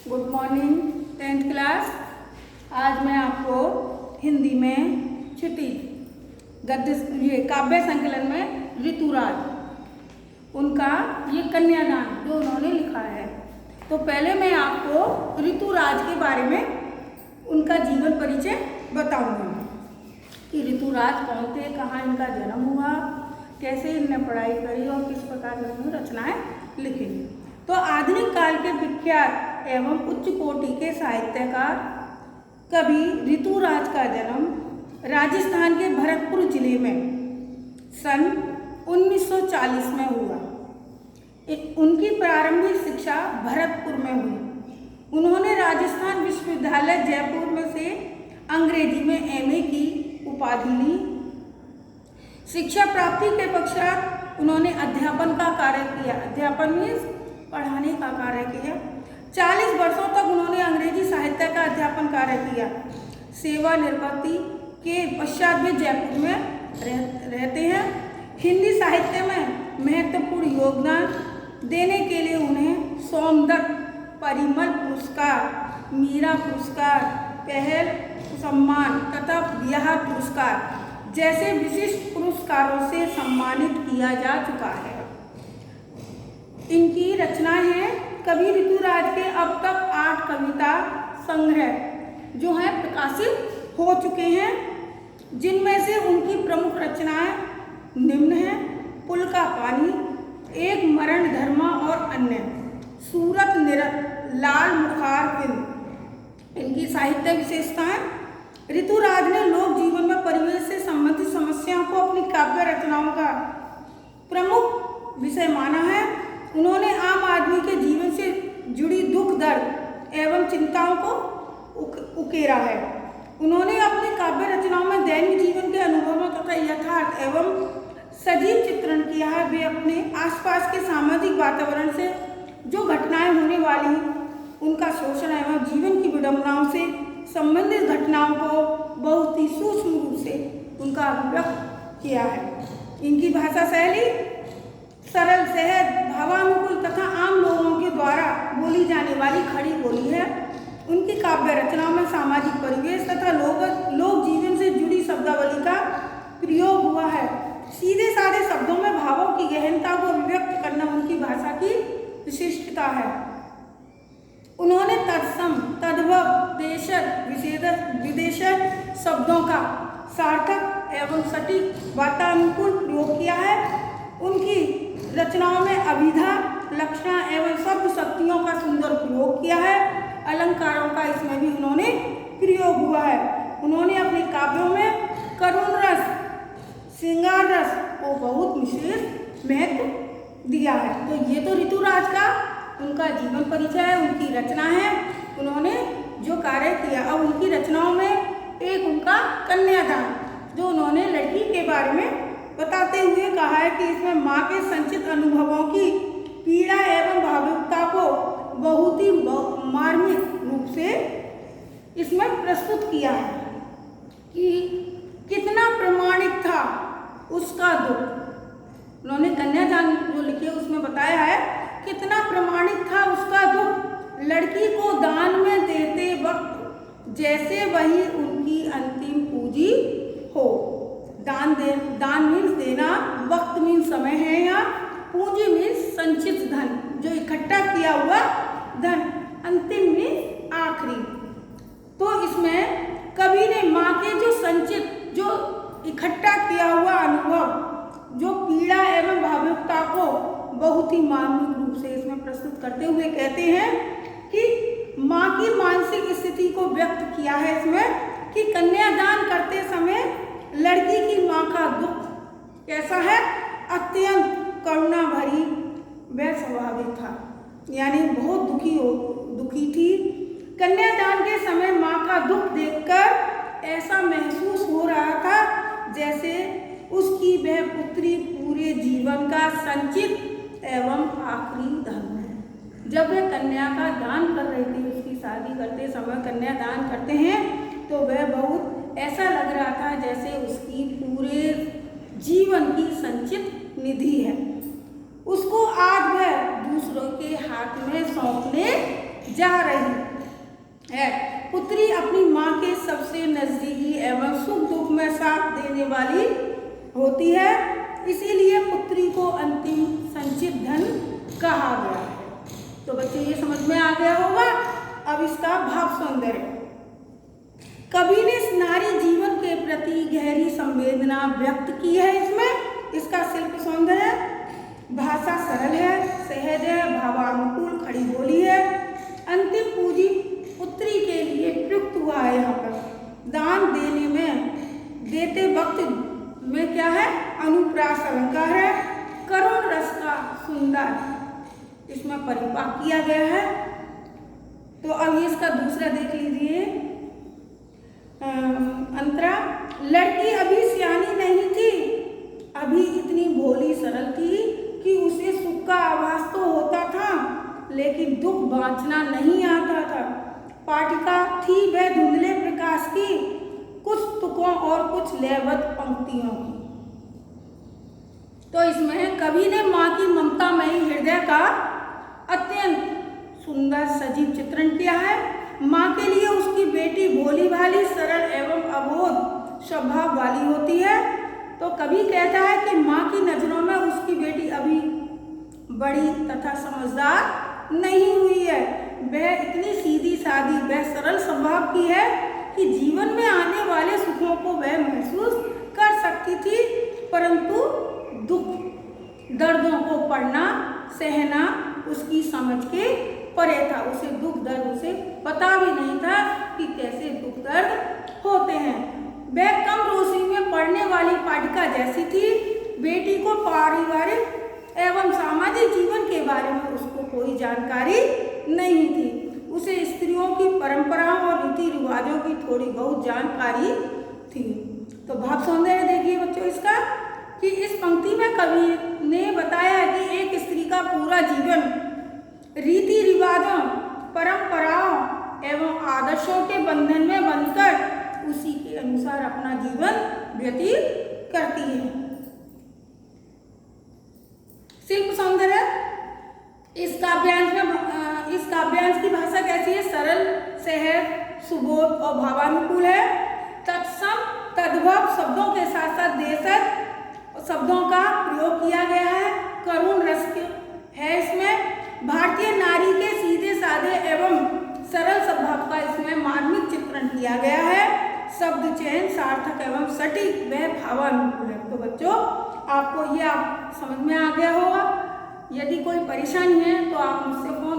Good morning 10th class. आज मैं आपको हिंदी में छठी गद्य काव्य संकलन में ऋतुराज उनका ये कन्यादान जो उन्होंने लिखा है। तो पहले मैं आपको ऋतुराज के बारे में उनका जीवन परिचय बताऊंगी कि ऋतुराज कौन थे, कहाँ इनका जन्म हुआ, कैसे इनने पढ़ाई करी और किस प्रकार इन्होंने रचनाएं लिखी। तो आधुनिक काल के विख्यात एवं उच्च कोटि के साहित्यकार कवि ऋतुराज का जन्म राजस्थान के भरतपुर जिले में सन 1940 में हुआ। उनकी प्रारंभिक शिक्षा भरतपुर में हुई। उन्होंने राजस्थान विश्वविद्यालय जयपुर में से अंग्रेजी में MA की उपाधि ली। शिक्षा प्राप्ति के पश्चात उन्होंने अध्यापन का कार्य किया। अध्यापन मीन्स पढ़ाने का कार्य किया। 40 वर्षों तक उन्होंने अंग्रेजी साहित्य का अध्यापन कार्य किया। सेवानिवृत्ति के पश्चात वे जयपुर में रहते हैं। हिंदी साहित्य में महत्वपूर्ण योगदान देने के लिए उन्हें सोमदत्त परिमल पुरस्कार, मीरा पुरस्कार, पहल सम्मान तथा बिहार पुरस्कार जैसे विशिष्ट पुरस्कारों से सम्मानित किया जा चुका है। इनकी रचनाएं हैं कवि ऋतुराज के अब तक 8 कविता संग्रह जो हैं प्रकाशित हो चुके हैं, जिनमें से उनकी प्रमुख रचनाएं निम्न हैं: पुल का पानी, एक मरण धर्मा और अन्य, सूरत निरत, लाल मुखार फिल्म। इनकी साहित्य विशेषताएं: ऋतुराज ने लोक जीवन में परिवेश से संबंधित समस्याओं को अपनी काव्य रचनाओं का प्रमुख विषय माना है। उन्होंने आम आदमी के जीवन से जुड़ी दुख दर्द एवं चिंताओं को उकेरा है। उन्होंने अपनी काव्य रचनाओं में दैनिक जीवन के अनुभवों तथा यथार्थ एवं सजीव चित्रण किया है। वे अपने आसपास के सामाजिक वातावरण से जो घटनाएं होने वाली उनका शोषण एवं जीवन की विडंबनाओं से संबंधित घटनाओं को बहुत ही सूक्ष्म रूप से उनका अभिव्यक्त किया है। इनकी भाषा शैली सरल, सहज, भावानुकूल तथा आम लोगों के द्वारा बोली जाने वाली खड़ी बोली है। उनकी काव्य रचनाओं में सामाजिक परिवेश तथा लोक जीवन से जुड़ी शब्दावली का प्रयोग हुआ है। सीधे साधे शब्दों में भावों की गहनता को अभिव्यक्त करना उनकी भाषा की विशिष्टता है। उन्होंने तत्सम, तद्भव, देशज, विदेशज शब्दों का सार्थक एवं सटीक वातानुकूल प्रयोग किया है। उनकी रचनाओं में अभिधा, लक्षणा एवं शब्द शक्तियों का सुंदर प्रयोग किया है। अलंकारों का इसमें भी उन्होंने प्रयोग हुआ है। उन्होंने अपने काव्यों में करुण रस, श्रृंगार रस को बहुत विशेष महत्व दिया है। तो ये तो ऋतुराज का उनका जीवन परिचय है, उनकी रचना है, उन्होंने जो कार्य किया। अब उनकी रचनाओं में एक उनका कन्यादान जो उन्होंने लड़की के बारे में बताते हुए कहा है कि इसमें माँ के संचित अनुभवों की पीड़ा एवं भावुकता को बहुत ही मार्मिक रूप से इसमें प्रस्तुत किया है कि कितना प्रमाणिक था उसका दुख। उन्होंने कन्यादान जो लिखे उसमें बताया है कितना प्रमाणिक था उसका दुख, लड़की को दान में देते वक्त जैसे वही उनकी अंतिम पूंजी हो। दान मीन्स देना, वक्त मीन्स समय है, या पूंजी मीन्स संचित धन, जो इकट्ठा किया हुआ धन, अंतिम मीन्स आखिरी। तो इसमें कवि ने माँ के जो संचित, जो इकट्ठा किया हुआ अनुभव, जो पीड़ा एवं भावुकता को बहुत ही मार्मिक रूप से इसमें प्रस्तुत करते हुए कहते हैं कि माँ की मानसिक स्थिति को व्यक्त किया है इसमें कि कन्यादान करते समय लड़की की माँ का दुख कैसा है, अत्यंत करुणा भरी व स्वाभाविक था, यानी बहुत दुखी थी। कन्यादान के समय माँ का दुख देखकर ऐसा महसूस हो रहा था जैसे उसकी वह पुत्री पूरे जीवन का संचित एवं आखिरी धन है। जब वह कन्या का दान कर रही थी, उसकी शादी करते समय कन्यादान करते हैं तो वह बहुत ऐसा लग रहा था जैसे उसकी पूरे जीवन की संचित निधि है, उसको आज वह दूसरों के हाथ में सौंपने जा रही है। पुत्री अपनी माँ के सबसे नजदीकी एवं सुख दुख में साथ देने वाली होती है, इसीलिए पुत्री को अंतिम संचित धन कहा गया है। तो बच्चे ये समझ में आ गया होगा। अब इसका भाव सौंदर्य। कवि ने नारी जीवन के प्रति गहरी संवेदना व्यक्त की है। इसमें इसका शिल्प सौंदर्य, भाषा सरल है, सहज है, भावानुकूल खड़ी बोली है। अंतिम पूंजी पुत्री के लिए प्रयुक्त हुआ है। यहाँ पर दान देने में देते वक्त में क्या है, अनुप्रास अलंकार है। करुण रस का सुंदर इसमें परिपाक किया गया है। तो अब इसका दूसरा देख लीजिए अंतरा। लड़की अभी सियानी नहीं थी, अभी इतनी भोली सरल थी कि उसे सुख का आभास तो होता था, लेकिन दुख बांचना नहीं आता था। पाटिका थी वह धुंधले प्रकाश की, कुछ तुकों और कुछ लयबद्ध पंक्तियों की। तो इसमें कवि ने माँ की ममतामयी हृदय का अत्यंत सुंदर सजीव चित्रण किया है। माँ के लिए उसकी बेटी भोली भाली, सरल एवं अबोध स्वभाव वाली होती है। तो कवि कहता है कि माँ की नजरों में उसकी बेटी अभी बड़ी तथा समझदार नहीं हुई है। वह इतनी सीधी सादी, वह सरल स्वभाव की है कि जीवन में आने वाले सुखों को वह महसूस कर सकती थी, परंतु दुख दर्दों को पढ़ना सहना उसकी समझ के परे था। उसे दुख दर्द उसे पता भी नहीं था कि कैसे दुख दर्द होते हैं। वह कम रोशनी में पढ़ने वाली पाठिका जैसी थी। बेटी को पारिवारिक एवं सामाजिक जीवन के बारे में उसको कोई जानकारी नहीं थी। उसे स्त्रियों की परंपराओं और रीति रिवाजों की थोड़ी बहुत जानकारी थी। तो भाव सौंदर्य देखिए बच्चों इसका, कि इस पंक्ति में कवि ने बताया कि एक स्त्री का पूरा जीवन रीति रिवाजों, परंपराओं एवं आदर्शों के बंधन में बंधकर उसी के अनुसार अपना जीवन व्यतीत करती है। शिल्प सौंदर्य। इस काव्यांश की भाषा कैसी है, सरल, सहज, सुबोध और भावानुकूल है। तत्सम तद्भव शब्दों के साथ साथ देशज शब्दों का प्रयोग किया गया है। करुण रस है इसमें। भारतीय नारी के सीधे साधे एवं सरल स्वभाव का इसमें मार्मिक चित्रण किया गया है। शब्द चयन सार्थक एवं सटीक वह भावानुकूल है। तो बच्चों आपको ये आप समझ में आ गया होगा। यदि कोई परेशानी है तो आप मुझसे फोन